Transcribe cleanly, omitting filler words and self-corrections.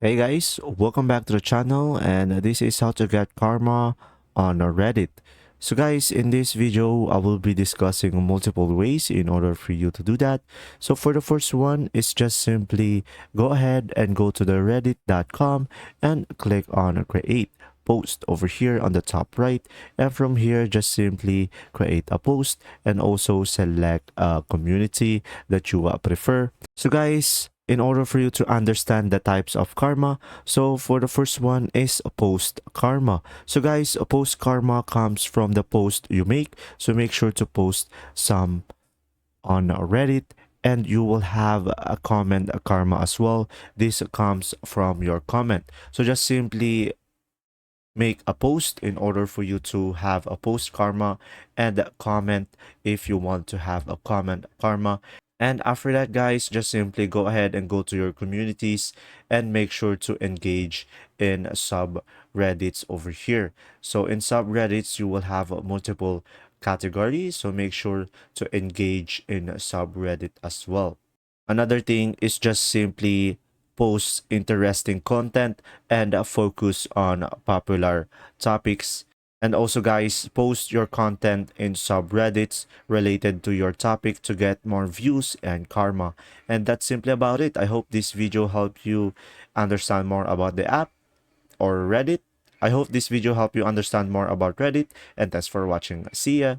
Hey guys, welcome back to the channel, and this is how to get karma on Reddit. So guys, in this video, I will be discussing multiple ways in order for you to do that. So for the first one, is just simply go ahead and go to the reddit.com and click on create post over here on the top right, and from here just simply create a post and also select a community that you prefer. So guys, in order for you to understand the types of karma, so for the first one is a post karma. So guys, a post karma comes from the post you make, so make sure to post some on Reddit, and you will have a comment a karma as well. This comes from your comment, so just simply make a post in order for you to have a post karma, and comment if you want to have a comment karma. And after that, guys, just simply go ahead and go to your communities and make sure to engage in subreddits over here. So in subreddits, you will have multiple categories, so make sure to engage in subreddit as well. Another thing is just simply post interesting content and focus on popular topics. And also, guys, post your content in subreddits related to your topic to get more views and karma. And that's simply about it. I hope this video helped you understand more about the app or Reddit. I hope this video helped you understand more about Reddit, and thanks for watching. See ya!